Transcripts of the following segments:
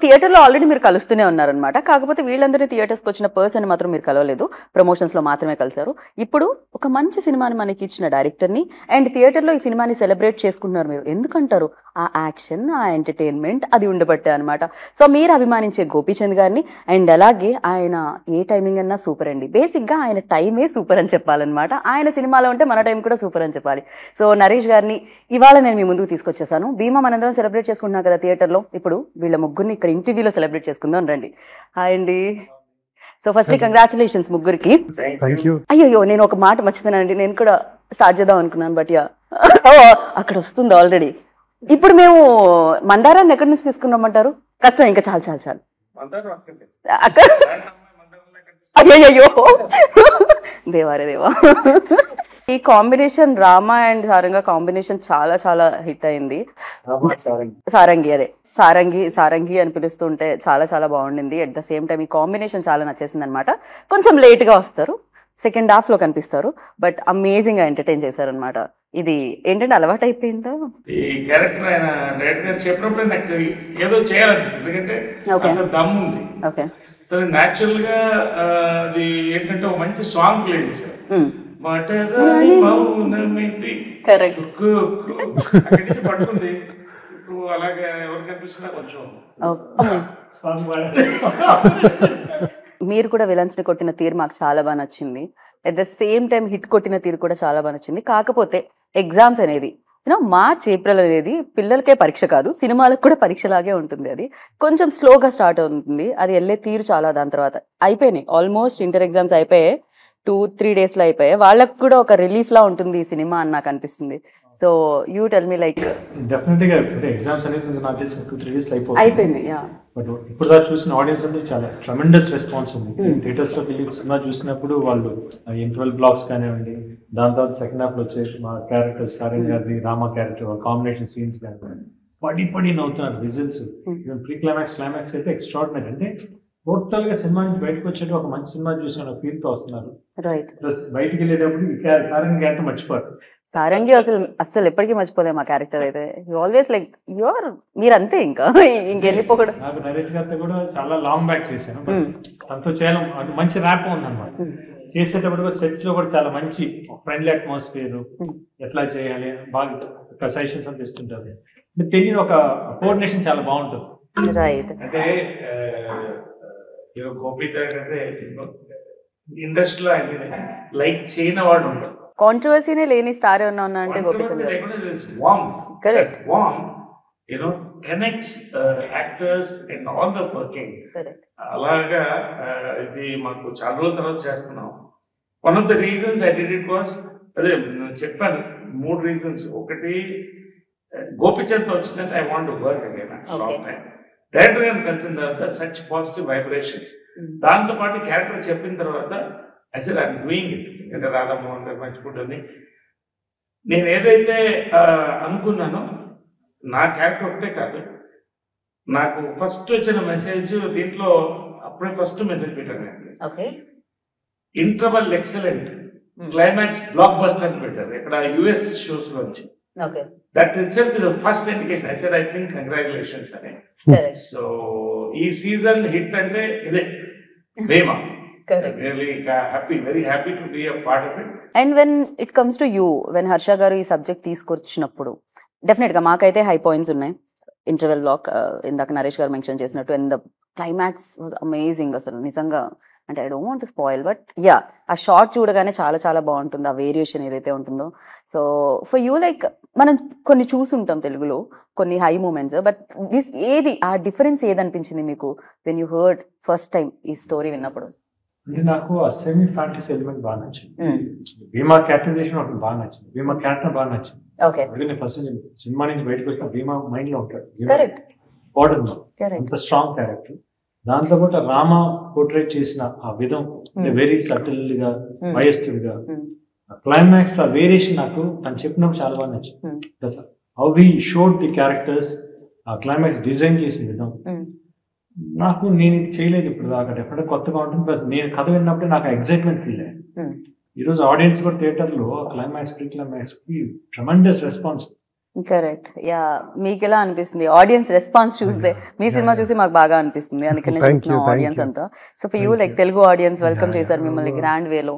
థియేటర్లో ఆల్రెడీ మీరు కలుస్తూనే ఉన్నారనమాట. కాకపోతే వీళ్ళందరినీ థియేటర్స్కి వచ్చిన పర్సన్ మాత్రం మీరు కలవలేదు, ప్రమోషన్స్లో మాత్రమే కలిశారు. ఇప్పుడు ఒక మంచి సినిమాని మనకి ఇచ్చిన డైరెక్టర్ని అండ్ థియేటర్లో ఈ సినిమాని సెలబ్రేట్ చేసుకుంటున్నారు మీరు. ఎందుకంటారు? ఆ యాక్షన్, ఆ ఎంటర్టైన్మెంట్ అది ఉండబట్టే అనమాట. సో మీరు అభిమానించే గోపీచంద్ గారిని అండ్ అలాగే ఆయన ఏ టైమింగ్ అన్నా సూపర్ అండి. బేసిక్గా ఆయన టైమే సూపర్ అని చెప్పాలన్నమాట. ఆయన సినిమాలో ఉంటే మన టైం కూడా సూపర్ అని చెప్పాలి. సో నరేష్ గారిని ఇవాళ నేను మీ ముందుకు తీసుకొచ్చేసాను. భీమా మనందరం సెలబ్రేట్ చేసుకుంటున్నాం కదా థియేటర్లో. ఇప్పుడు వీళ్ళ ముగ్గురిని ఇక్కడ ఇంటర్వ్యూలో సెలబ్రేట్ చేసుకుందాం రండి. హాయ్ అండి. సో ఫస్ట్ కంగ్రాచులేషన్స్ ముగ్గురికి. అయ్యో నేను ఒక మాట మర్చిపోయానండి, నేను కూడా స్టార్ట్ చేద్దాం అనుకున్నాను బట్ యా అక్కడ వస్తుంది ఆల్రెడీ. ఇప్పుడు మేము మందారాన్ని ఎక్కడి నుంచి తీసుకున్నామంటారు? కష్టం, ఇంకా చాలు చాలు చాలు. అయ్యో దేవారే దేవా. ఈ కాంబినేషన్ రామ అండ్ సారంగా కాంబినేషన్ చాలా చాలా హిట్ అయింది. సారంగి, అదే సారంగి అని పిలుస్తుంటే చాలా చాలా బాగుండింది. అట్ ద సేమ్ టైం ఈ కాంబినేషన్ చాలా నచ్చేసింది అనమాట. కొంచెం లేట్ గా వస్తారు, సెకండ్ హాఫ్ లో కనిపిస్తారు, బట్ అమేజింగ్ గా ఎంటర్టైన్ చేశారనమాట. ఇది ఏంటంటే అలవాటు అయిపోయిందా ఈ క్యారెక్టర్? ఆయన డైరెక్టర్ గారు చెప్పినప్పుడు నాకు ఏదో చేయాలనిపిస్తుంది, ఎందుకంటే దమ్ ఉంది. న్యాచురల్ గా అది ఏంటంటే ఒక మంచి సాంగ్ ప్లే చేశారు. పట్టుకుంది అలాగే ఎవరు కనిపిస్తున్నా కొంచెం మీరు కూడా విలన్స్ ని కొట్టిన తీరు మాకు చాలా బాగా నచ్చింది. At the same time hit కొట్టిన తీరు కూడా చాలా బాగా నచ్చింది. కాకపోతే ఎగ్జామ్స్ అనేది మార్చ్ ఏప్రిల్ అనేది పిల్లలకే పరీక్ష కాదు, సినిమాలకు కూడా పరీక్షలాగే ఉంటుంది. అది కొంచెం స్లోగా స్టార్ట్ అవుతుంది, అది వెళ్ళే తీరు చాలా. దాని తర్వాత అయిపోయినాయి ఆల్మోస్ట్ ఇంటర్ ఎగ్జామ్స్ అయిపోయాయి, 2-3 days లో అయిపోయాయి. వాళ్ళకు కూడా ఒక రిలీఫ్ లా ఉంటుంది ఈ సినిమా అని నాకు అనిపిస్తుంది. So you tell me like definite గా ఎగ్జామ్స్ అనేది నాకు తెలిసి 2-3 days అయిపోయింది. బట్ ఇప్పుడు దాకా చూసిన ఆడియన్స్ అంటే చాలా ట్రెమెండస్ రెస్పాన్స్ ఉంది. థియేటర్స్ లోకి వెళ్ళి సినిమా చూసినప్పుడు వాళ్ళు ఇంటర్వెల్ బ్లాక్స్ కానివ్వండి, దాని తర్వాత సెకండ్ హాఫ్ లో వచ్చే మా క్యారెక్టర్స్ సారంగ్ గారి రామ క్యారెక్టర్ కాంబినేషన్ సీన్స్ కానివ్వండి, పడి నవ్వుతున్నారు. విజిల్స్, ప్రీ క్లైమాక్స్ అయితే ఎక్స్ట్రాడినరీ. అంటే టోటల్ గా సినిమా నుంచి బయటకు వచ్చేట ఒక మంచి సినిమా చూసిన ఫీల్ తో వస్తున్నారు. ప్లస్ బయటకు వెళ్ళేటప్పుడు సారంగి క్యారెక్టర్ మర్చిపోరు. సారంగి అసలు ఎప్పటికీ మర్చిపోలేము ఆ క్యారెక్టర్ అయితే. ఆల్వేస్ లైక్ మీరు అంతే, ఇంకా ఇంకెళ్ళిపోకూడదు. నాకు నరేష్ గారితో కూడా చాలా లాంగ్ బ్యాక్ చేశాను, తనతో చేయడం మంచి ర్యాప్ ఉందన్నమాట. చేసేటప్పుడు కూడా సెట్స్ లో కూడా చాలా మంచి ఫ్రెండ్లీ అట్మాస్ఫియర్, ఎట్లా చేయాలి బాగా సజెషన్స్ అని ఇస్తుంటారు. తెలియని ఒక కోఆర్డినేషన్ చాలా బాగుంటుంది. అంటే గోపీచంద్ అంటే ఇండస్ట్రీలో లైక్ చేయని వాడు ఉంటాడు. కాంట్రవర్సీనే లేని స్టార్ ఏమన్నా ఉన్నా అంటే Gopichand. Correct. connects actors and all the working. అలాగా ఇది మాకు చాలా రోజుల తర్వాత చేస్తున్నాం. One of the reasons I did it was, అదే చెప్పాను 3 reasons. ఒకటి, గోపీచంద్ వచ్చిందంటే I want to work again long time. Director గారిని కలిసిన తర్వాత సచ్ పాజిటివ్ వైబ్రేషన్స్. దాంతో పాటు క్యారెక్టర్ చెప్పిన తర్వాత I said I'm doing it. అంటే రాధామోహన్ గారు మంచిగుంటుంది. నేను ఏదైతే అనుకున్నానో నా క్యారెక్టర్ ఒకటే కాదు, నాకు ఫస్ట్ వచ్చిన మెసేజ్ దీంట్లో అప్పుడే ఫస్ట్ మెసేజ్ పెట్టాను. Interval excellent, climax block buster అని పెట్టారు ఇక్కడ US షోస్ లోంచి. That itself is the first indication. I said, I think congratulations అని. So ఈ సీజన్ హిట్ అంటే ఇదే భీమా. Really happy, very happy to be a part of it. And when it comes to you, when Harsha గారు ఈ subject తీసుకొచ్చినప్పుడు definite గా మాకైతే high points ఉన్నాయి. ఇంటర్వెల్ బ్లాక్ ఇందాక నరేష్ గారు మెన్షన్ చేసినట్టు, and the climax was amazing. అసలు నిజంగా అంటే I don't want to spoil, but yeah ఆ షార్ట్ చూడగానే చాలా చాలా బాగుంటుంది, ఆ వేరియేషన్ ఏదైతే ఉంటుందో. సో ఫర్ యూ లైక్ మనం కొన్ని చూసుంటాం తెలుగులో కొన్ని హై మూమెంట్స్, బట్ దిస్ ఏది ఆ డిఫరెన్స్ ఏదనిపించింది మీకు when you heard first time ఈ స్టోరీ విన్నప్పుడు? అంటే నాకు ఆ సెమీ ఫ్యాంటసీ ఎలిమెంట్ బాగా నచ్చింది. భీమా క్యారెక్టరైజేషన్ ఒకటి బాగా నచ్చింది, భీమా క్యారెక్టర్ బాగా నచ్చింది. ఫస్ట్ సినిమా నుంచి బయటకు వచ్చిన భీమా మైండ్ లో ఉంటాడు, అంత స్ట్రాంగ్ క్యారెక్టర్. దాంతో పాటు రామ పోర్ట్రేట్ చేసిన ఆ విధం వెరీ సటిల్ గా, వయస్సుడిగా, క్లైమాక్స్ లో వేరియేషన్ నాకు తను చెప్పినప్పుడు చాలా బాగా నచ్చింది. How we showed the characters, ఆ క్లైమాక్స్ డిజైన్ చేసిన విధం నాకు, నేను ఇది చేయలేదు ఇప్పుడు దాకా, డెఫినెట్ కొత్తగా ఉంటుంది. ప్లస్ నేను కథ విన్నప్పుడే నాకు ఎక్సైట్మెంట్ ఫీల్ అయ్యాను. ఈరోజు ఆడియన్స్ కూడా థియేటర్ లో క్లైమాక్స్, ప్రీ క్లైమాక్స్ కి ట్రెమెండస్ రెస్పాన్స్. కరెక్ట్. యా, మీకు ఎలా అనిపిస్తుంది ఆడియన్స్ రెస్పాన్స్ చూస్తే? మీ సినిమా చూసి మాకు బాగా అనిపిస్తుంది, అందుకనే చూస్తున్నాం ఆడియన్స్ అంతా. So for you like Telugu audience welcome చేశారు మిమ్మల్ని గ్రాండ్ వేలో.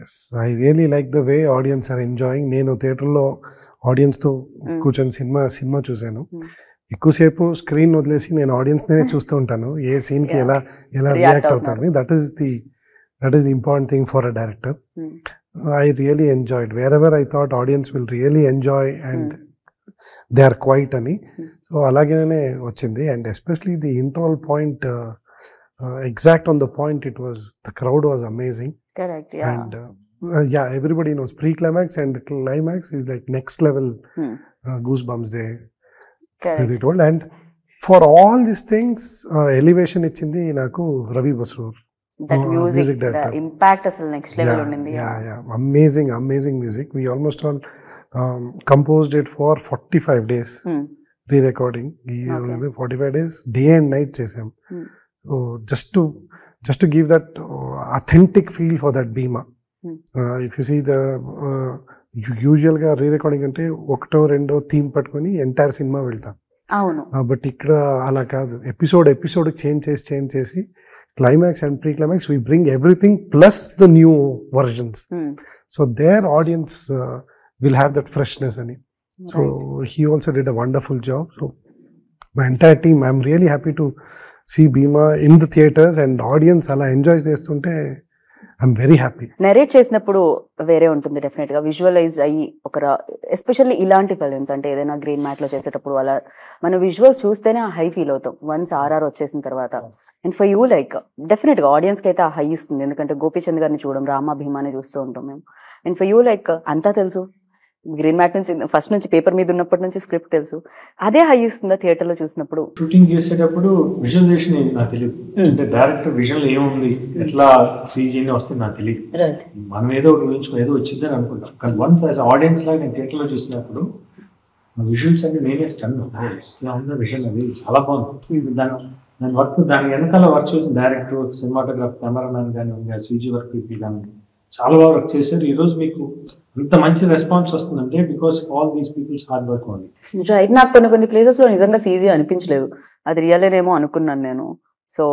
Yes, I really like the way audience are enjoying. నేను థియేటర్లో ఆడియన్స్తో కూర్చొని సినిమా చూశాను. ఎక్కువసేపు స్క్రీన్ వదిలేసి నేను ఆడియన్స్నే చూస్తూ ఉంటాను, ఏ సీన్కి ఎలా రియాక్ట్ అవుతాను. That is the important thing for a director. I really enjoyed. Wherever I thought audience will really enjoy and they are quiet ani. So alagane vachindi, and especially the interval point, exact on the point. The crowd was amazing. Correct. Yeah. And yeah, everybody knows pre-climax and climax is like next level goosebumps they told. And for all these things, elevation ichindi naku Ravi Basrur. That music the impact asal next level undindi. Yeah, amazing music. We almost all composed it for 45 days re-recording. 45 days day and night chesam. So just to give that authentic feel for that Bhima. If you see the usual ga re-recording ante ఒకటో రెండో theme పట్టుకొని entire cinema వెళ్తాం. అవును. But ఇక్కడ అలా కాదు, episode change చేసి climax and pre-climax we bring everything plus the new versions. So their audience will have that freshness in it. So he also did a wonderful job. So my entire team, I'm really happy to see Bhima in the theaters and audience ala enjoys chestunte I'm very happy. Narrate చేసినప్పుడు వేరే ఉంటుంది definite గా, visualise అయ్యి especially ఇలాంటి films అంటే ఏదైనా green mat లో చేసేటప్పుడు అలా మన విజువల్స్ చూస్తేనే ఆ హై ఫీల్ అవుతాం వన్స్ ఆర్ఆర్ వచ్చేసిన తర్వాత. And for you like definite గా ఆడియన్స్ కి అయితే ఆ హై ఇస్తుంది, ఎందుకంటే గోపీచంద్ గారిని చూడడం, రామా భీమాని చూస్తూ ఉంటాం మేము. అండ్ ఫర్ యూ లైక్ అంతా తెలుసు, గ్రీన్ మ్యాట్ నుంచి ఫస్ట్ నుంచి పేపర్ మీద ఉన్నప్పటి నుంచి స్క్రిప్ట్ తెలుసు, అదే హై ఇస్తుందా థియేటర్ లో చూసినప్పుడు? షూటింగ్ చేసేటప్పుడు విజువలైజేషన్ నాకు తెలియదు, అంటే డైరెక్టర్ విజన్ ఏముంది, ఎట్లా సీజీని వస్తుంది నాకు తెలియదు. మనం ఏదో ఒకటి ఊహించుకుని ఏదో వచ్చిందని అనుకుంటాం, కానీ వన్స్ యాజ్ ఆడియన్స్ లాగా నేను థియేటర్ లో చూసినప్పుడు విజువల్స్ అంటే నేనే స్టన్ ఉన్న విజన్ అది చాలా బాగుంది. దాని వర్క్, దాని వెనకాల వర్క్ చేసిన డైరెక్టర్, సినిమాటోగ్రాఫ్, కెమెరామ్యాన్ కానీ, సీజీ వర్క్ కానీ చాలా బాగా వర్క్ చేశారు. ఈ రోజు మీకు ఇంత మంచి రెస్పాన్స్ వస్తుందంటే because all these peoples hard work only. Right. నాకు కొన్ని ప్లేసెస్ లో నిజంగా సీజీ అనిపించలేదు, అది రియలేనేమో అనుకున్నాను నేను. సో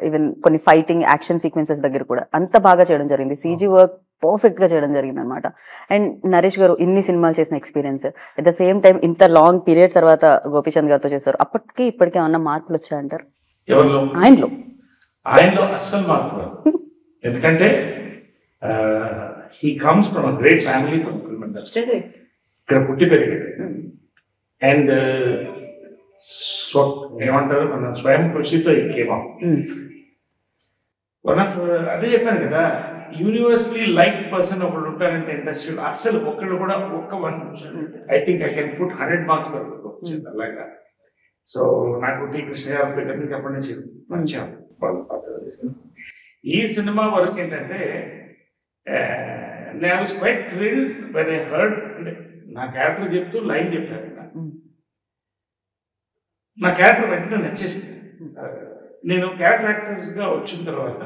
ఈవెన్ కొన్ని ఫైటింగ్ యాక్షన్ సీక్వెన్సెస్ దగ్గర కూడా అంత బాగా చేయడం జరిగింది, సీజీ వర్క్ పర్ఫెక్ట్ గా చేయడం జరిగింది అనమాట. అండ్ నరేష్ గారు ఇన్ని సినిమాలు చేసిన experience, at the same time ఇంత లాంగ్ పీరియడ్ తర్వాత గోపీచంద్ గారితో చేశారు, అప్పటికి ఇప్పటికే ఏమన్నా మార్పులు వచ్చాయంటారు ఆయనలో? అస్సలు మార్పు, ఎందుకంటే he comes from a great family from film industry. ఇక్కడ పుట్టి పెరిగాడు. అండ్ ఏమంటారు, మన స్వయం కృషితో కేమా వన్ ఆఫ్, అదే చెప్పాను కదా, యూనివర్సలీ లైక్ పర్సన్ ఒకడు ఉంటారంటే ఇండస్ట్రీలో అస్సలు ఒక్కడు కూడా ఒక్క 1% I think I can put 100 marks వరకు వచ్చింది అలాగా. సో నాకు టీ కృష్ణ గారి దగ్గర నుంచి అప్పటి నుంచి మంచిగా ఈ సినిమా వరకు ఏంటంటే I was quite thrilled when I heard నా క్యారెక్టర్ చెప్తూ లైన్ చెప్పారు. నా క్యారెక్టర్ వెంటనే నచ్చేసింది. నేను క్యారెక్టర్ యాక్టర్స్గా వచ్చిన తర్వాత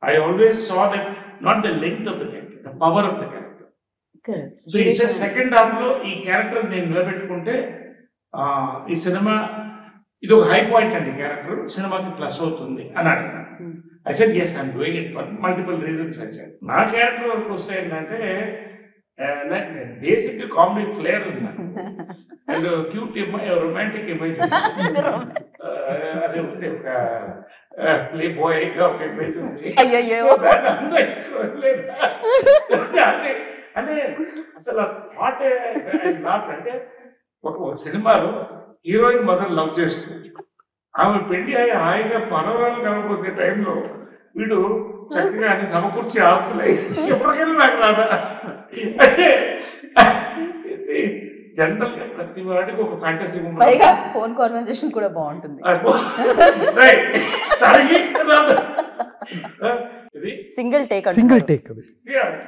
I always saw that not the length of the character, the power of the character. So ఈ సెకండ్ హాఫ్ లో ఈ క్యారెక్టర్ నేను నిలబెట్టుకుంటే ఈ సినిమా ఇది ఒక హై పాయింట్ అండి, క్యారెక్టర్ సినిమాకి ప్లస్ అవుతుంది అని అడిగినా. I said yes, I'm doing it for multiple reasons. I said నా క్యారెక్టర్ వరకు వస్తే ఏంటంటే బేసిక్ కామెడీ ఫ్లేర్ ఉంది అండ్ క్యూట్ రొమాంటిక్ ఇమేజ్, అదే ఉంది, ఒక ప్లే బాయ్ గా ఒక ఇమేజ్ ఉంది. అంటే అసలు థాట్ అంటే ఒక సినిమాలో హీరోయిన్ మదర్ లవ్ చేస్తుంది, ఆమె పెళ్లి అయ్యి హాయిగా మనవరాలు కనకపోసే టైంలో వీడు చక్కగా అన్ని సమకూర్చి ఆపుతున్నాయి, ఎప్పటికైనా నాకు రాదా అంటే జనరల్ గా ప్రతి వాడికి ఒక ఫ్యాంటసీ ఉంటుంది. ఫోన్ కాన్వర్సేషన్ కూడా బాగుంటుంది. సింగిల్ టేక్ అది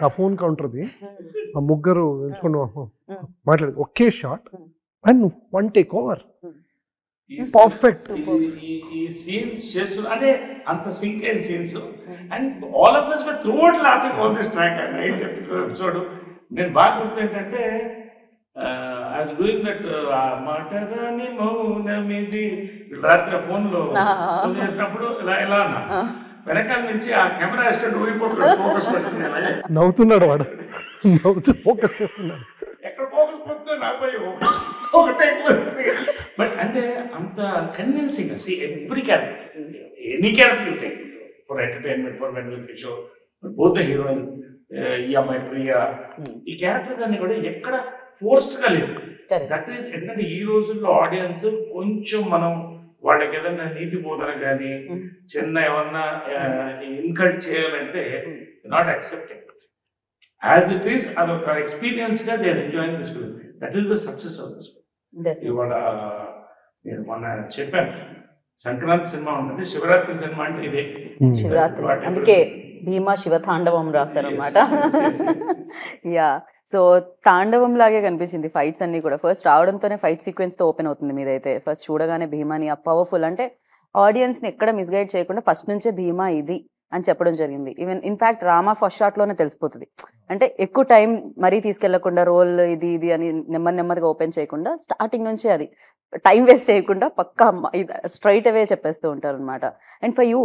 ఆ ఫోన్ కౌంటర్ది, ఆ ముగ్గురు ఎంచుకొని మాట్లాడేది ఒకే shot and 1 take over. Perfect. ఈ సీన్స్ చేస్తున్నా అంటే అంత సింక్ అయిన scenes and all of us were throughout laughing on this track. Night episode నేను బాగా గుర్తు ఏంటంటే డూయింగ్ దట్ మాటరాని మౌనమిది రాత్రి ఫోన్లో చేసినప్పుడు ఇలా అన్నా వెనకాల నుంచి ఆ కెమెరా అసిస్టెంట్ ఊగిపోతున్నాడు ఫోకస్ పెట్టుకుని నవ్వుతున్నాడు వాడు, నవ్వుతూ ఫోకస్ చేస్తున్నాడు. ఎక్కడ ఫోకస్ పోతుంది నాపై ఒకటే. బట్ అంటే అంత convincing every character, any character for entertainment, for when show, both the heroine, ఈ అమ్మాయి ప్రియా, ఈ క్యారెక్టర్స్ అన్ని కూడా ఎక్కడ ఫోర్స్డ్ గా లేదు. దట్ ఈస్ ఎందుకంటే ఈ రోజుల్లో ఆడియన్స్ కొంచెం మనం వాళ్ళకి ఏదైనా నీతి బోధన కానీ చిన్న ఏమన్నా ఇన్కల్ట్ చేయాలంటే not accepted as it is. అదొక ఎక్స్పీరియన్స్ గా they are enjoying this film. That is the success of this film. ఇవాళ నేను మొన్న చెప్పాను, సంక్రాంతి సినిమా ఉంటుంది, శివరాత్రి సినిమా అంటే ఇదే శివరాత్రి, అందుకే భీమా శివ తాండవం రాశారు అనమాట. యా, సో తాండవం లాగే కనిపించింది ఫైట్స్ అన్ని కూడా. ఫస్ట్ రావడంతోనే ఫైట్ సీక్వెన్స్ తో ఓపెన్ అవుతుంది మీదైతే. ఫస్ట్ చూడగానే భీమాని ఆ పవర్ఫుల్, అంటే ఆడియన్స్ ని ఎక్కడ మిస్గైడ్ చేయకుండా ఫస్ట్ నుంచే భీమా ఇది అని చెప్పడం జరిగింది. Even in fact Rama first shot లోనే తెలిసిపోతుంది. అంటే ఎక్కువ టైం మరీ తీసుకెళ్లకుండా రోల్ ఇది ఇది అని నెమ్మదిగా ఓపెన్ చేయకుండా స్టార్టింగ్ నుంచే అది టైం వేస్ట్ చేయకుండా పక్కా స్ట్రైట్ అవే చెప్పేస్తూ ఉంటారు అనమాట. అండ్ ఫర్ యూ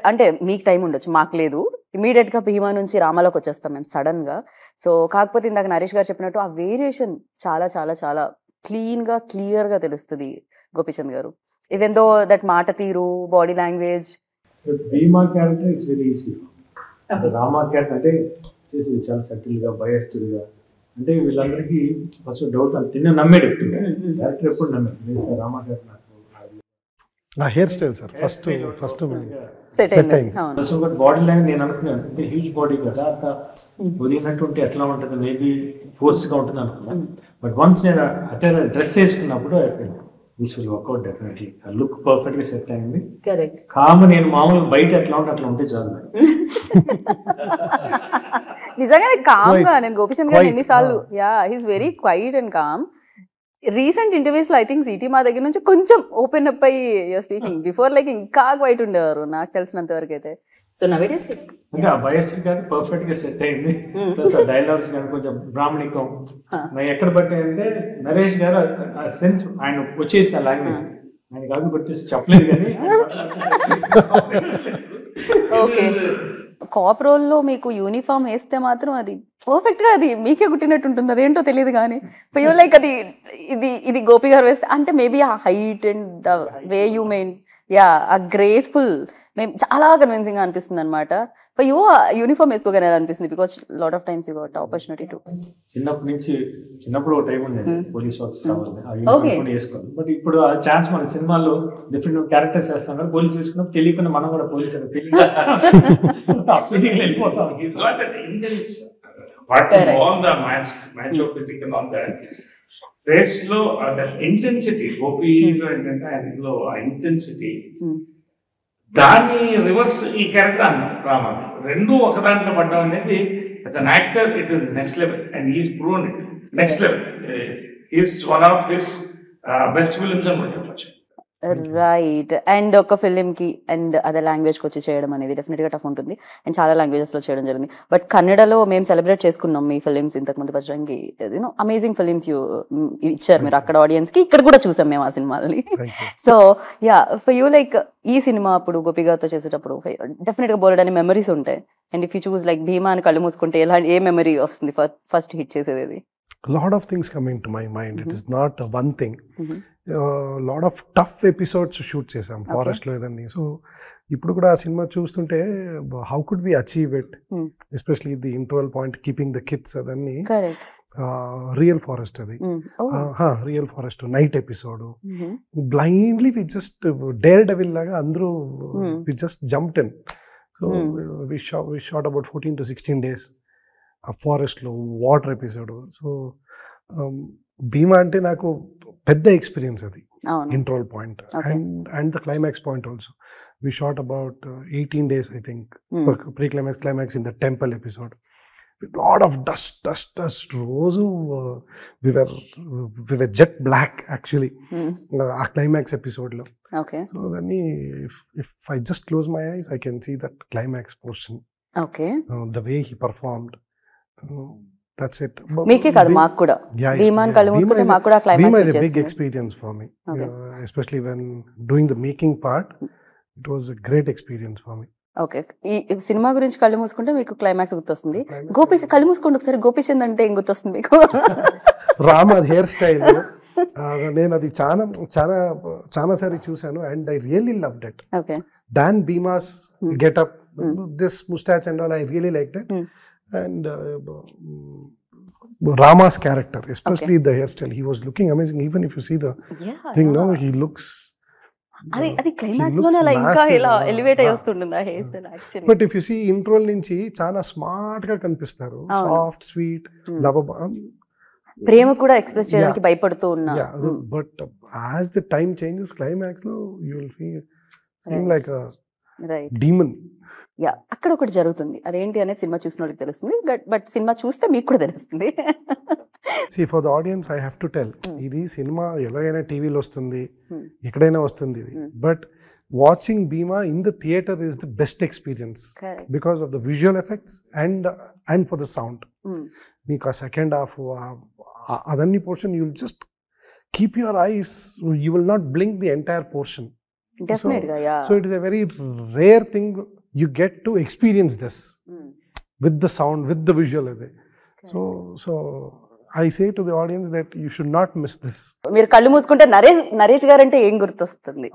అంటే మీకు టైం ఉండొచ్చు, మాకు లేదు. ఇమీడియట్ గా భీమా నుంచి రామాలోకి వచ్చేస్తాం మేము సడన్ గా. సో కాకపోతే ఇందాక నరేష్ గారు చెప్పినట్టు ఆ వేరియేషన్ చాలా చాలా చాలా క్లియర్ గా తెలుస్తుంది గోపీచంద్ గారు. ఈవెన్ దో దట్ మాట తీరు, body language. Bhima character it's very easy. Rama character అంటే చేసేది చాలా సటిల్ గా, బయస్టుగా. అంటే వీళ్ళందరికీ ఫస్ట్ డౌట్, అది తిన్న నమ్మేడు ఎప్పుడు క్యారెక్టర్ ఎప్పుడు నమ్మేది సార్ రామా క్యారెక్టర్. నా hair style sir first set అయింది. బాడీ లాంగ్వేజ్ నేను అనుకున్నాను, అంటే హ్యూజ్ బాడీ కదా, అంత వదిలినట్టు ఉంటే ఎట్లా ఉంటుంది, మేబీ ఫోర్స్ గా ఉంటుంది అనుకున్నాను. బట్ వన్స్ నేను అంటే డ్రెస్ వేసుకున్నప్పుడు దిస్ విల్ వర్క్అవుట్ డెఫినెట్లీ. ఆ లుక్ పర్ఫెక్ట్ గా సెట్ అయింది. కామ్ నేను మామూలుగా బయట ఎట్లా ఉంటే అట్లా ఉంటే చాలు. నిజంగానే కామ్ గా నేను గోపీచంద్ గారు ఎన్నిసార్లు, yeah he's very quiet and calm. Recent interviews లో ఐ థింక్ సిటీ మా దగ్గర నుంచి కొంచెం ఓపెన్ అప్ అయ్యి స్పీకింగ్. బిఫోర్ లైక్ ఇంకా క్వైట్ ఉండేవారు నాకు తెలిసినంత వరకు అయితే. సో నవేడేస్ అంటే ఆ వయస్సు కానీ పర్ఫెక్ట్ గా సెట్ అయింది. ప్లస్ ఆ డైలాగ్స్ కానీ కొంచెం బ్రాహ్మణికం ఎక్కడ పట్టాయంటే నరేష్ గారు ఆ సెన్స్ ఆయన వచ్చేసిన లాంగ్వేజ్ ఆయన కాదు కొట్టేసి చెప్పలేదు కానీ. ఓకే, కాప్ రోల్ లో మీకు యూనిఫామ్ వేస్తే మాత్రం అది పర్ఫెక్ట్ గా అది మీకే గుట్టినట్టు ఉంటుంది. అదేంటో తెలియదు కానీ ఫర్ లైక్ అది ఇది గోపి గారు వేస్తే అంటే మేబీ ఆ height and the way you main, yeah ఆ గ్రేస్ఫుల్ మేము చాలా కన్విన్సింగ్ గా అనిపిస్తుంది అనమాట. ఫర్ యూ యూనిఫామ్ వేసుకోగానే అనిపిస్తుంది because lot of times you got opportunity to. చిన్నప్పుడు ఒక టైం ఉండేది పోలీస్ ఆఫీసర్ వేసుకోవాలి. బట్ ఇప్పుడు ఆ ఛాన్స్ మన సినిమాల్లో డిఫరెంట్ క్యారెక్టర్స్ వేస్తాం కదా, పోలీస్ వేసుకున్నప్పుడు తెలియకుండా మనం కూడా పోలీస్ వెళ్ళిపోతాం. ఫేస్ లో ఇంటెన్సిటీ, గోపీలో ఏంటంటే ఆయనలో ఆ ఇంటెన్సిటీ, దాని రివర్స్ ఈ క్యారెక్టర్ అన్నాం రామా. రెండు ఒక దాంట్లో పడ్డం అనేది as an actor it is next level and he's proven it next level. Is one of his best films అని చెప్పచ్చు. రైట్. అండ్ ఒక ఫిలిం కి అండ్ అదే లాంగ్వేజ్ కి వచ్చి చేయడం అనేది డెఫినెట్ గా టఫ్ ఉంటుంది. అండ్ చాలా లాంగ్వేజెస్ లో చేయడం జరిగింది. బట్ కన్నడలో మేము సెలబ్రేట్ చేసుకున్నాం మీ ఫిలిమ్స్ ఇంతకు ముందు పచ్చడానికి. యూనో అమేజింగ్ ఫిలిమ్స్ ఇచ్చారు మీరు అక్కడ ఆడియన్స్ కి, ఇక్కడ కూడా చూసాం మేము ఆ సినిమాలని. So ya for you like ఈ సినిమా అప్పుడు గోపి గారితో చేసేటప్పుడు డెఫినెట్ గా బోలెడని మెమరీస్ ఉంటాయి. And if you choose like Bheema అని కళ్ళు మూసుకుంటే ఏ మెమరీ వస్తుంది ఫస్ట్ హిట్ చేసేది? Lot of things coming to my mind. It is not one thing. Lot of tough episodes shoot చేసాం ఫారెస్ట్ లో ఏదన్నీ. సో ఇప్పుడు కూడా ఆ సినిమా చూస్తుంటే how could we achieve it, especially the interval point keeping the kids, అదన్నీ real forest. అది real forest night episode blindly we just daredevil లాగా అందరూ we just jumped in. So we shot about 14 to 16 days ఆ ఫారెస్ట్లో water episode. So భీమా అంటే నాకు పెద్ద experience అది, interval point and the climax point also. We shot about 18 days I think, pre climax in the temple episode with lot of dust. రోజు we were jet black actually ఆ climax ఎపిసోడ్లో. So దాన్ని if I just close my eyes I can see that climax portion, the way he performed. That's it. మీకే కాదు మాకు కూడా భీమాన్ కళ్ళు మూసుకుంటే మాకు కూడా Bhima climax is a big experience for me. Especially when doing the making part, it was a great experience for me. Okay, ఈ cinema గురించి కళ్ళు మూసుకుంటే మీకు క్లైమాక్స్ గుర్తొస్తుంది. గోపీచంద్ కళ్ళు మూసుకోండి ఒకసారి, గోపీచంద్ అంటే ఏం గుర్తొస్తుంది మీకు? రామ్ హెయిర్ స్టైల్, నేను అది చాలా చాలా చాలా సారి చూసాను and I really loved it. Okay, than Bhimas getup, this moustache and all, I really like that. And Rama's character, especially the hairstyle, he was looking amazing. Even if you see the thing now, he looks. అది climax లోనే అలా ఇంకా ఇలా elevate అయ్యి వస్తుంటుంది ఆ hair style actually. But if you see intro నుంచి చాలా స్మార్ట్ గా కనిపిస్తారు, సాఫ్ట్ స్వీట్ లవబుల్, ప్రేమ కూడా ఎక్స్ప్రెస్ చేయడానికి భయపడుతూ ఉన్నా. But as the time changes climax లో you will feel like a demon. Ya, అక్కడ ఒకటి జరుగుతుంది, అదేంటి అనేది సినిమా చూసిన వాళ్ళకి తెలుస్తుంది, బట్ సినిమా చూస్తే మీకు కూడా తెలుస్తుంది. See, for the audience, I have to tell, ఇది సినిమా ఎలాగైనా టీవీలో వస్తుంది, ఎక్కడైనా వస్తుంది ఇది, but watching Bheema in the theatre is the best experience because of the visual effects and for the sound. మీకు ఆ సెకండ్ హాఫ్ అదన్ని portion you will just keep your eyes, you will not blink the entire portion. So it is a very rare thing you get to experience this with the sound, with the visual. So I say to the audience that you should not miss this. మీరు కళ్ళు మూసుకుంటే నరేష్ గారు అంటే ఏం గుర్తొస్తుంది?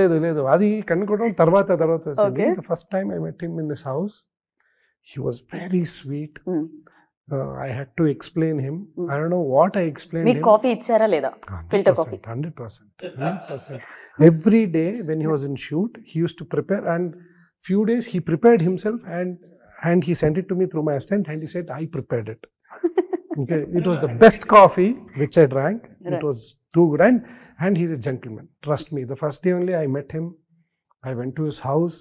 లేదు అది కన్ను కొట్టడం తర్వాత వచ్చింది. The first time I met him in his house, he was very sweet. I had to explain him. I don't know what I explained him. మీకు కాఫీ ఇచ్చారా లేదా? Filter coffee. 100%. Every day when he was in shoot, he used to prepare, and few days he prepared himself and he sent it to me through my assistant and he said, I prepared it. Okay, it was the best coffee which I drank. Right. It was too good, and he's a gentleman. Trust me. The first day only I met him, I went to his house,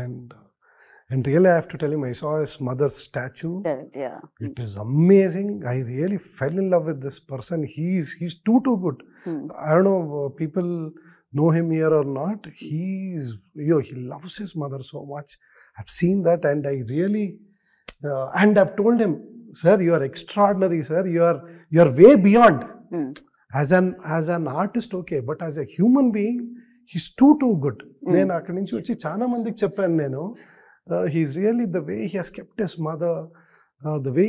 and really I have to tell him, I saw his mother's statue. Yeah. It is amazing. I really fell in love with this person. He's too good. I don't know people know him here or not. He loves his mother so much. I've seen that, and I really and I've told him, sir, you are extraordinary, sir. You are way beyond. As an artist, okay, but as a human being, he's too good. నేను అక్కడి నుంచి వచ్చి చాలా మందికి చెప్పాను నేను, he's really, the way he has kept his mother, the way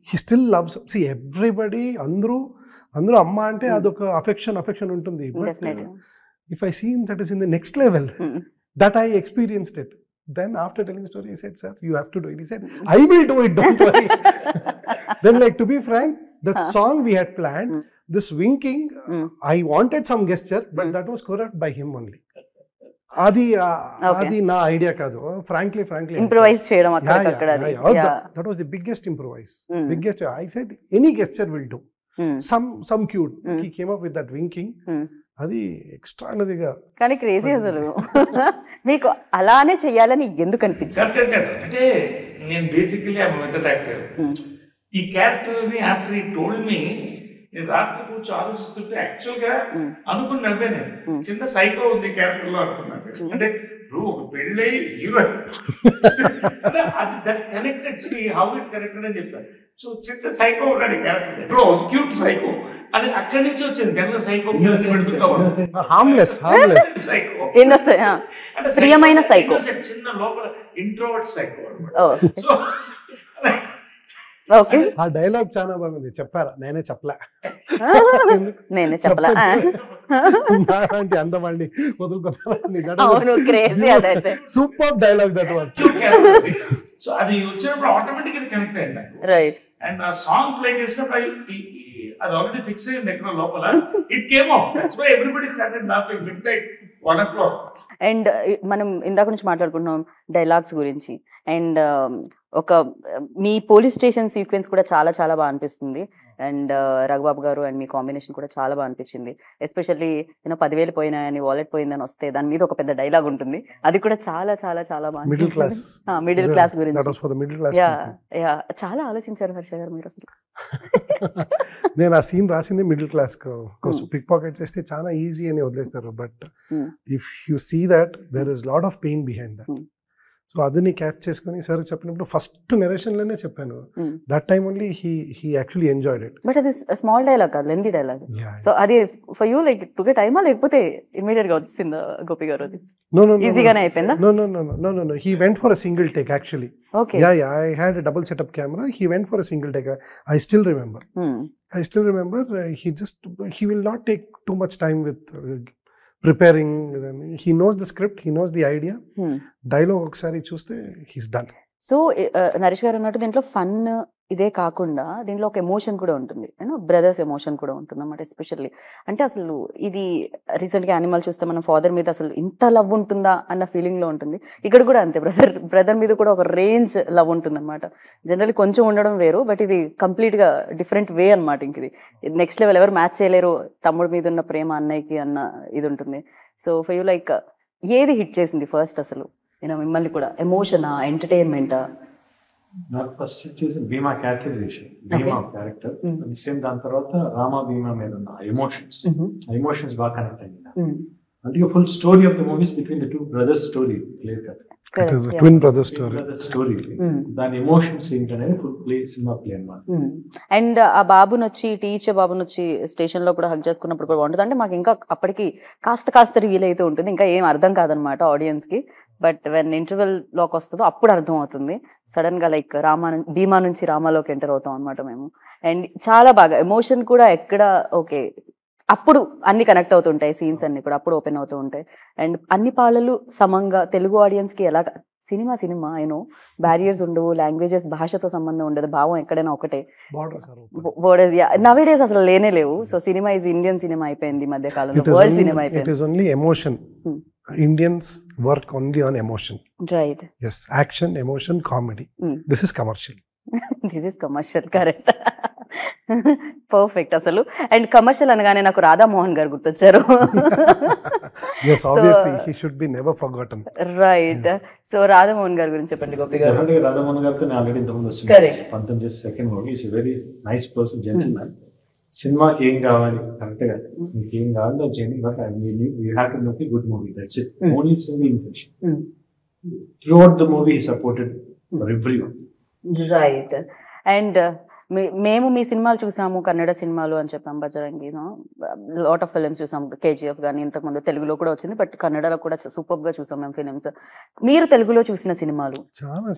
he still loves. See, everybody, అందరూ అమ్మ అంటే అదొక అఫెక్షన్ ఉంటుంది. But if I see him, that is in the next level. That I experienced it. Then after telling the story, he said, sir, you have to do it. He said, I will do it, don't worry. Then, like, to be frank, that song we had planned, this winking, I wanted some gesture, but that was choreographed by him only. అది నా idea కాదు. Frankly improvise చేయడం అక్కడ. That was the biggest I said any gesture will do, some cute. He came up with that winking. అది ఎక్స్ట్రాడినరీగా. కానీ crazy అసలు. మీకు అలానే చెయ్యాలని ఎందుకు అనిపించింది? అంటే నేను basically I am method actor. ఈ క్యారెక్టర్ ని ఆఫ్టర్ హి టోల్డ్ మీ, నేను రాత్రి కూర్చొని ఆలోచిస్తుంటే యాక్చువల్ గా అనుకుని నవ్వే, నేను చిన్న సైకో ఉంది క్యారెక్టర్ లో అనుకున్నాను. అంటే ఒక పెళ్ళై hero connected, how it connected అని చెప్తాను. సో చిన్న సైకో ఉన్నాడు క్యారెక్టర్, క్యూట్ సైకో, అది అక్కడి నుంచి వచ్చింది. గన్న సైకో ప్రియమైన సైకో, చిన్న లోపల ఇంట్రోవర్ట్ సైకో. ఓకే, ఆ డైలాగ్ చాలా బాగుంది. చెప్పారా? నేనే చెప్పలే అందవాళ్ళని super dialogue that one. So అది వచ్చినప్పుడు ఆటోమేటిక్ కనెక్ట్ అయింది నాకు. రైట్. అండ్ ఆ సాంగ్ ప్లే చేసినప్పుడు అది ఆల్రెడీ ఫిక్స్ అయింది ఎక్కడ లోపల. It came off. That's why everybody started laughing midnight 1 o'clock. And మనం ఇందాక నుంచి మాట్లాడుకుంటున్నాం డైలాగ్స్ గురించి. అండ్ ఒక మీ పోలీస్ స్టేషన్ సీక్వెన్స్ కూడా చాలా చాలా బాగా అనిపిస్తుంది. అండ్ రఘుబాబు గారు అండ్ మీ కాంబినేషన్ కూడా చాలా బాగా అనిపించింది. ఎస్పెషల్లీ 10,000 పోయినాయని, వాలెట్ పోయిందని వస్తే దాని మీద ఒక పెద్ద డైలాగ్ ఉంటుంది. అది కూడా చాలా చాలా చాలా బాగా మిడిల్ క్లాస్ గురించి. చాలా ఆలోచించారు హర్ష గారు మీరు అసలు. నేను ఆ సీన్ రాసింది మిడిల్ క్లాస్ కోసం. పిక్ పాకెట్ చేస్తే చాలా ఈజీ అని వదిలేస్తారు, but if you see that there is lot of pain behind that. So అదని క్యాచ్ చేసుకుని సార్ చెప్పినప్పుడు ఫస్ట్ నెరేషన్లోనే చెప్పాను. That time only he actually enjoyed it. But అది స్మాల్ డైలాగ్ కాదు, లెంతీ డైలాగ్. సో అది ఫర్ యూ లైక్ టుగే టైమా లేకపోతే ఇమీడియట్ గా వచ్చిందా గోపి గారు? అది ఈజీగానే అయిపోయిందా? No. He went for a single take actually. Okay. Yeah. I had a double setup camera. He went for a single take. I still remember. He will not take too much time with preparing. He knows the script. He knows the idea. Dialogue ఒకసారి చూస్తే he's done. So Naresh గారు అన్నట్టు దీంట్లో fun ఇదే కాకుండా దీంట్లో ఒక emotion కూడా ఉంటుంది, బ్రదర్స్ ఎమోషన్ కూడా ఉంటుంది అన్నమాట. ఎస్పెషల్లీ అంటే అసలు ఇది రీసెంట్ గా యానిమల్ చూస్తే మన ఫాదర్ మీద అసలు ఇంత లవ్ ఉంటుందా అన్న ఫీలింగ్ లో ఉంటుంది. ఇక్కడ కూడా అంతే, బ్రదర్ మీద కూడా ఒక రేంజ్ లవ్ ఉంటుంది అనమాట. జనరల్లీ కొంచెం ఉండడం వేరు, బట్ ఇది కంప్లీట్ గా డిఫరెంట్ వే అనమాట. ఇంక ఇది నెక్స్ట్ లెవెల్, ఎవరు మ్యాచ్ చేయలేరు తమ్ముడి మీద ఉన్న ప్రేమ అన్నయ్యకి అన్న ఇది ఉంటుంది. సో ఫర్ యూ లైక్ ఏది హిట్ చేసింది ఫస్ట్ అసలు మిమ్మల్ని కూడా? ఎమోషనా, ఎంటర్టైన్మెంటా? నాకు ఫస్ట్ వచ్చేసి భీమా క్యారెక్టరైజేషన్, భీమా క్యారెక్టర్. అది సేమ్ దాని తర్వాత రామా భీమా మీద ఉన్న ఎమోషన్స్ బాగా కనెక్ట్ అయింది. అందుకే full story of the movies between the two brothers story, clear cut. It is a twin brother story. దాని ఎమోషన్స్ ఏంటనేది ఫుల్ ప్లే, సినిమా ప్లే అన్నమాట. అండ్ ఆ బాబుని వచ్చి, టీచర్ బాబుని వచ్చి స్టేషన్ లో కూడా హక్ చేసుకున్నప్పుడు కూడా బాగుంటుంది. అంటే మాకు ఇంకా అప్పటికి కాస్త రివీల్ అయితే ఉంటుంది, ఇంకా ఏం అర్థం కాదనమాట ఆడియన్స్ కి. బట్ వెన్ ఇంటర్వెల్ లోకి వస్తుందో అప్పుడు అర్థం అవుతుంది. సడన్ గా లైక్ భీమా నుంచి రామాలోకి ఎంటర్ అవుతాం అనమాట మేము. అండ్ చాలా బాగా ఎమోషన్ కూడా ఎక్కడ ఓకే, అప్పుడు అన్ని కనెక్ట్ అవుతుంటాయి, సీన్స్ అన్ని కూడా అప్పుడు ఓపెన్ అవుతూ ఉంటాయి. అండ్ అన్ని పాటలు సమంగా తెలుగు ఆడియన్స్ కి ఎలా సినిమా అయినో బ్యారియర్స్ ఉండవు, లాంగ్వేజెస్ భాషతో సంబంధం ఉండదు, భావం ఎక్కడైనా ఒకటే. బోర్డర్స్ నవే డేస్ అసలు లేనే లేవు. So cinema is Indian cinema అయిపోయింది మధ్య కాలంలో, వరల్డ్ సినిమా అయిపోయింది. Indians work only on emotion. Right. Yes, action, emotion, comedy. This is commercial. This is commercial, correct. Perfect అసలు. అండ్ కమర్షియల్ అనగానే నాకు రాధామోహన్ గారు గుర్తొచ్చారు. Yes, obviously he should be never forgotten. Right. So Radha Mohan గారి గురించి చెప్పండి గోపి గారు. రాధామోహన్ గారితో నేను ఆల్రెడీ ఇంతకుముందు వస్తున్నాను. 19 second movie. Is very nice person, gentleman. సినిమాకి ఏం కావాలి కరెక్ట్ గా, మీకు ఏం కావాలో చేయండి, but you have to make a good movie. That's it. Only single intention. Throughout the movie he supported for everyone. Right. And మేము మీ సినిమాలు చూసాము, కన్నడ సినిమాలు అని చెప్పాం, బజరంగి, లాట్ ఆఫ్ ఫిల్మ్స్ చూసాం, కేజీఎఫ్ కానీ ఇంతకుముందు తెలుగులో కూడా వచ్చింది, బట్ కన్నడలో కూడా సూపర్ గా చూసాం మేము ఫిల్మ్స్. మీరు తెలుగులో చూసిన సినిమాలు? చాలా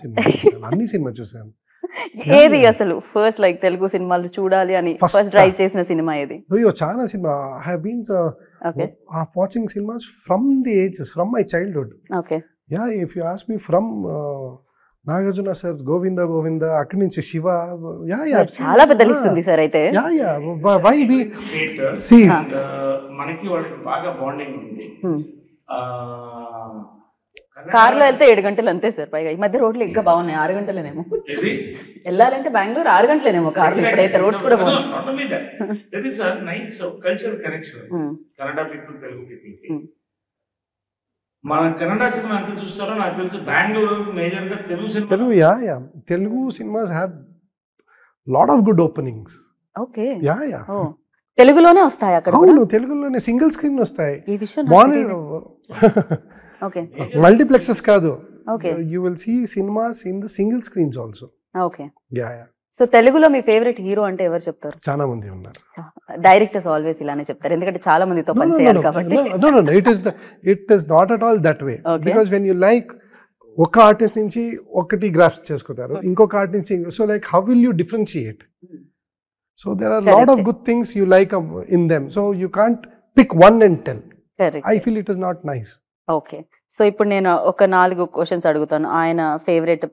అన్ని సినిమా చూసాను. ఏది అసలు ఫస్ట్ లైక్ తెలుగు సినిమాలు చూడాలి అని ఫస్ట్ డ్రైవ్ చేసిన సినిమా ఏది? చాలా సినిమా. I have been watching cinemas from the ages, from my childhood. Okay. Yeah, if you ask me from Nagarjuna sir, Govinda అక్కడి నుంచి శివ, చాలా పెద్ద లిస్ట్ ఉంది సార్. అయితే వై వి సీ మనకి వాళ్ళకి బాగా బాండింగ్ ఉంది. కార్ లో వెళ్తే 7 గంటలు అంతే సార్. పైగా ఈ మధ్య రోడ్లు ఇంకా బాగున్నాయి, 6 గంటలేనేమో వెళ్ళాలంటే బెంగళూరు, 6 గంటలేనేమో కార్. ఇప్పుడైతే రోడ్స్ కూడా బాగున్నాయి. Kannada people, Telugu people. మన కన్నడ సినిమా ఎంత చూస్తారో నాకు తెలుసు. బెంగళూరు మేజర్ గా Telugu cinemas have lot of good openings. Okay. తెలుగులోనే వస్తాయి అక్కడ? అవును, తెలుగులోనే సింగిల్ స్క్రీన్ వస్తాయి. ఈ విషయం ఓకే. మల్టీప్లెక్సెస్ కాదు. Okay. You will see cinemas in the single screens also. Okay. So తెలుగులో మీ ఫేవరెట్ హీరో అంటే ఎవరు చెప్తారు? చాలా మంది ఉన్నారు. డైరెక్టర్స్ ఆల్వేస్ ఇలానే చెప్తారు, ఎందుకంటే చాలా మందితో పని చేయాలి కాబట్టి. It is not at all that way. Because when you like ఒక ఆర్టిస్ట్ నుంచి ఒకటి గ్రాఫ్స్ చేసుకుంటారు, ఇంకొక ఆర్టిస్ట్ నుంచి. So like how will you differentiate? So there are lot of good things you like in them. So you can't pick one and tell. I feel it is not nice. Okay. So ఇప్పుడు నేను ఒక 4 questions అడుగుతాను. ఆయన favourite,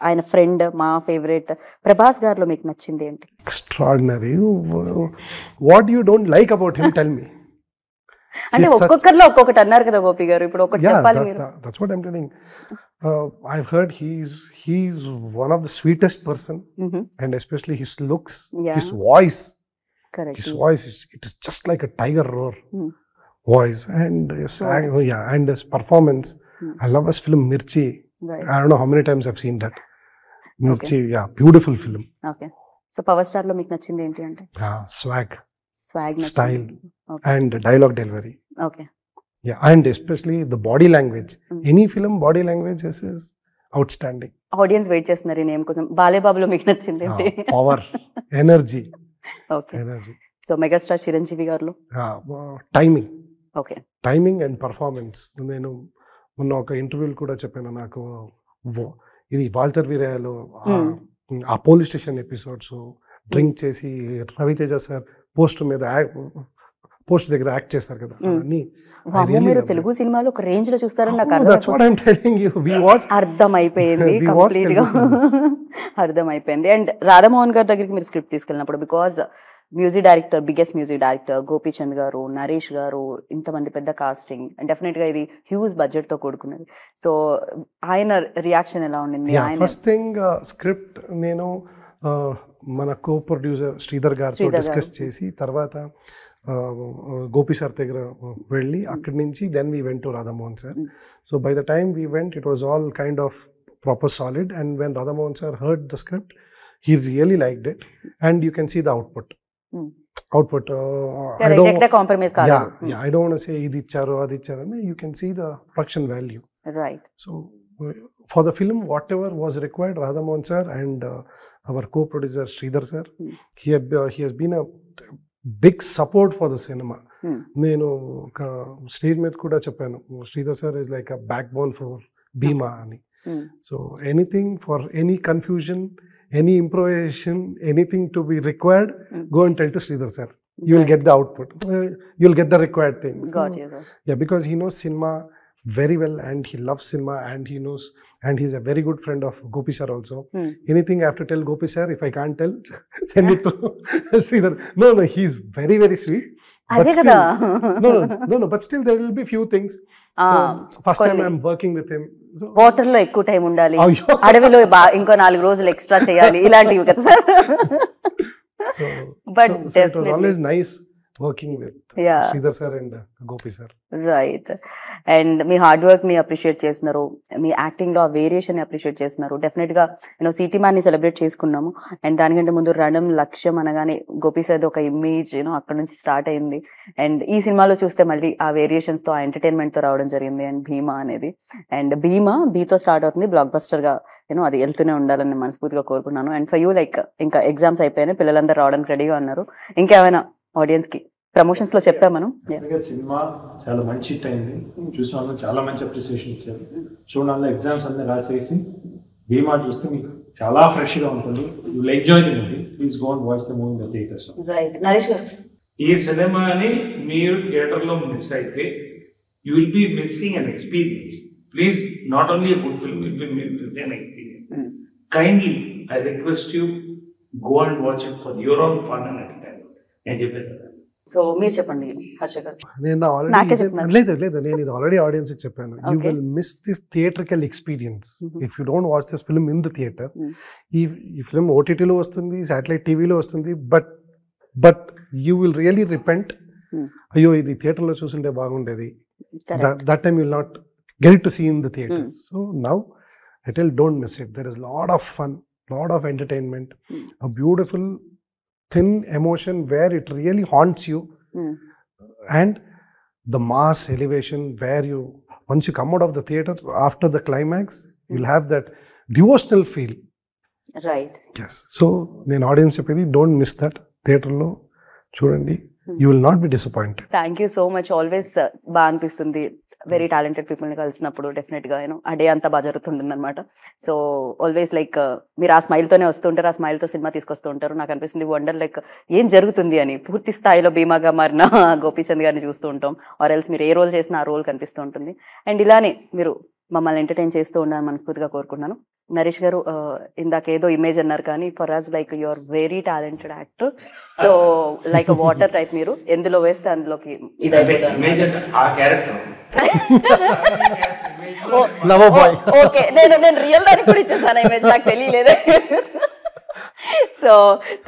ఆయన friend, మా favourite. Prabhas గారిలో మీకు నచ్చింది ఏంటి? Extraordinary. What you don't like about him, tell me. అంటే ఒక్కొక్కరిలో ఒక్కొక్కటి అన్నారు కదా గోపి గారు, ఇప్పుడు ఒకటి చెప్పాలి మీరు. That's what I am telling. I've heard he's one of the sweetest person, and especially his looks, his voice. Correct. His voice it is just like a tiger roar. Voice and and his performance. I love his film Mirchi. Right. I don't know how many times I've seen that. Mirchi, beautiful film. Okay. So Power Star lo meeku nachindi enti ante? Swag style. Okay. And dialogue delivery. Okay. And especially the body language. Any film body language is outstanding. Audience wait చేస్తున్నారు ఈ name కోసం. బాలేబాబులో మీకు నచ్చింది ఏంటి? Power, energy. Okay. So megastar Chiranjeevi గారిలో timing. Okay. Timing and performance. నేను మొన్న ఒక ఇంటర్వ్యూలు కూడా చెప్పాను, నాకు ఇది వాల్టర్ వీరయ్యలో ఆ పోలీస్ స్టేషన్ ఎపిసోడ్స్ డ్రింక్ చేసి రవితేజ సార్ పోస్ట్ దగ్గర యాక్ట్ చేస్తారు కదా, మీరు తెలుగు సినిమాలో ఒక రేంజ్ లో చూస్తారని నాకు అర్థమైపోయింది, కంప్లీట్ గా అర్థమైపోయింది. అండ్ రాధామోహన్ గారి దగ్గరికి మీరు స్క్రిప్ట్ తీసుకెళ్ళినప్పుడు, because music director, biggest music director Gopichand garu, Naresh గారు, ఇంతమంది పెద్ద కాస్టింగ్, అండ్ డెఫినెట్ గా ఇది హ్యూజ్ బడ్జెట్ తో కూడుకున్నది. సో ఆయన రియాక్షన్ ఎలా ఉండింది? ఫస్ట్ థింగ్ స్క్రిప్ట్ నేను మన కో ప్రొడ్యూసర్ శ్రీధర్ గారితో డిస్కస్ చేసి, తర్వాత గోపి సార్ దగ్గర వెళ్ళి అక్కడి నుంచి then we went to Radhamohan sir. So by the time we went it was all kind of proper solid, and when Radhamohan sir heard the script he really liked it, and you can see the output. I don't compromise kaadu. Yeah, I don't want to say idi icharu adi icharu. You can see the production value, right? So for the film, whatever was required, Radhamohan sir and our co-producer Sridhar sir, he has been a big support for the cinema. నేను ఒక stage మీద కూడా చెప్పాను, Sridhar sir is like a backbone for Bhima ani. So anything for any confusion, any improvisation, anything to be required, go and tell to Sridhar sir. You will get the output. You will get the required things. Got you. Yeah, because he knows cinema very well, and he loves cinema, and he knows, and he's a very good friend of Gopi sir also. Anything I have to tell Gopi sir, if I can't tell, send it to Sridhar. No, he's very, very sweet. But still, no, but still there will be few things. So first time I'm working with him. Water లో ఎక్కువ time ఉండాలి, అడవిలో ఇంకో 4 రోజులు extra చేయాలి, ఇలాంటివి కదా sir. But it was always nice working with Sridhar sir and Gopi sir. Right. And me hard work ని అప్రిషియేట్ చేస్తున్నారు, మీ యాక్టింగ్ లో ఆ వేరియేషన్ ని అప్రిషియేట్ చేస్తున్నారు. డెఫినెట్ గా సిటీ మ్యాన్ ని సెలబ్రేట్ చేసుకున్నాము, అండ్ దానికంటే ముందు రణం, లక్ష్యం అనగానే గోపి సార్ ఒక ఇమేజ్ అక్కడ నుంచి స్టార్ట్ అయింది. అండ్ ఈ సినిమాలో చూస్తే మళ్ళీ ఆ వేరియేషన్స్ తో, ఆ ఎంటర్టైన్మెంట్ తో రావడం జరిగింది. అండ్ భీమా అనేది, అండ్ భీమా బీతో స్టార్ట్ అవుతుంది, బ్లాక్ బస్టర్ గా అది వెళ్తూనే ఉండాలని మనస్ఫూర్తిగా కోరుకున్నాను. అండ్ ఫర్ యూ లైక్ ఇంకా ఎగ్జామ్స్ అయిపోయినాయి, పిల్లలందరూ రావడానికి రెడీగా ఉన్నారు. ఇంకేమైనా ఆడియన్స్ కి ప్రమోషన్స్ లో చెప్పా మనం? సినిమా చాలా మంచి హిట్ అయింది, చూసిన వాళ్ళు చాలా మంచి అప్రిసియేషన్ ఇచ్చారు. చూడాలి ఎగ్జామ్స్ అన్ని రాసేసి భీమా చూస్తే మీకు చాలా ఫ్రెష్ గా ఉంటుంది. You will enjoy the movie. Please go and watch the movie in the theatres. Right. Naresh గారు, ఈ సినిమాని మీరు థియేటర్ లో మిస్ అయితే you will be missing an experience. Please, not only a good film, will be missing an experience. Kindly I request you go and watch it for your own fun and entertainment. నేను చెప్పాను. So మీరు చెప్పండి హర్ష గారు. నేను ఇది already audience కి చెప్పాను. You will miss this theatrical experience if you don't watch this film in the theatre. ఈ ఫిల్మ్ ఓటీటీలో వస్తుంది, శాటిలైట్ టీవీలో వస్తుంది, but you will really repent, అయ్యో ఇది థియేటర్లో చూసుంటే బాగుండేది. That time you will not get it to see in the theaters. So now I tell, don't miss it. There is a lot of fun, lot of entertainment, a beautiful thin emotion where it really haunts you, and the mass elevation where you, once you come out of the theater after the climax, you'll have that devotional feel. Right. Yes. So నేను audience చెప్పేది, don't miss that. Theatre లో చూడండి, you will not be disappointed. Thank you so much. Always బాగా అనిపిస్తుంది very talented పీపుల్ని కలిసినప్పుడు. డెఫినెట్గా ఆ డే అంతా బాగా జరుగుతుంటుంది అనమాట. సో ఆల్వేస్ లైక్ మీరు ఆ స్మైల్తోనే వస్తుంటారు, ఆ స్మైల్తో సినిమా తీసుకొస్తూ ఉంటారు. నాకు అనిపిస్తుంది వండర్ లైక్ ఏం జరుగుతుంది అని. పూర్తి స్థాయిలో భీమాగా మారిన గోపీచంద్ గారిని చూస్తూ ఉంటాం, ఆర్ ఎల్స్ మీరు ఏ రోల్ చేసినా ఆ రోల్ కనిపిస్తూ ఉంటుంది. అండ్ ఇలానే మీరు మమ్మల్ని ఎంటర్టైన్ చేస్తూ ఉండాలని మనస్ఫూర్తిగా కోరుకుంటున్నాను. నరేష్ గారు, ఇందాక ఏదో ఇమేజ్ అన్నారు, కానీ for us like you are very talented actor. So like water type, మీరు ఎందులో వేస్తే అందులోకి ఓకే. నేను రియల్ దానికి కూడా ఇచ్చేసాను ఇమేజ్, నాకు తెలియలేదే. So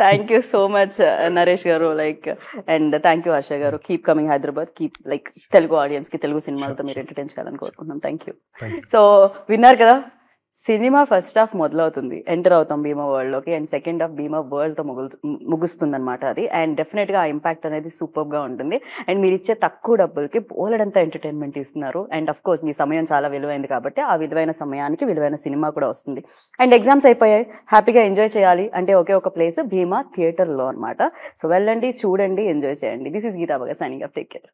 thank you so much Naresh garu, like, and thank you Harsha garu. Keep coming Hyderabad, keep like Telugu audience కి తెలుగు సినిమాలతో మీరు ఎంటర్టైన్ చేయాలని కోరుకుంటున్నాం. Thank you. సో విన్నారు కదా, సినిమా ఫస్ట్ హాఫ్ మొదలవుతుంది, ఎంటర్ అవుతాం భీమా వరల్డ్ లోకి, and second half Bhima world తో ముగుస్తుంది అనమాట అది. అండ్ డెఫినెట్ గా ఆ ఇంపాక్ట్ అనేది సూపర్ గా ఉంటుంది. అండ్ మీరు ఇచ్చే తక్కువ డబ్బులకి బోలెడంతా ఎంటర్టైన్మెంట్ ఇస్తున్నారు. అండ్ అఫ్ కోర్స్ మీ సమయం చాలా విలువైంది కాబట్టి ఆ విలువైన సమయానికి విలువైన సినిమా కూడా వస్తుంది. అండ్ ఎగ్జామ్స్ అయిపోయాయి, హ్యాపీగా ఎంజాయ్ చేయాలి అంటే ఒకే ఒక ప్లేస్ భీమా థియేటర్ లో అనమాట. సో వెళ్ళండి, చూడండి, ఎంజాయ్ చేయండి. దిస్ ఇస్ గీతా బగా సైనింగ్ ఆఫ్. Take care.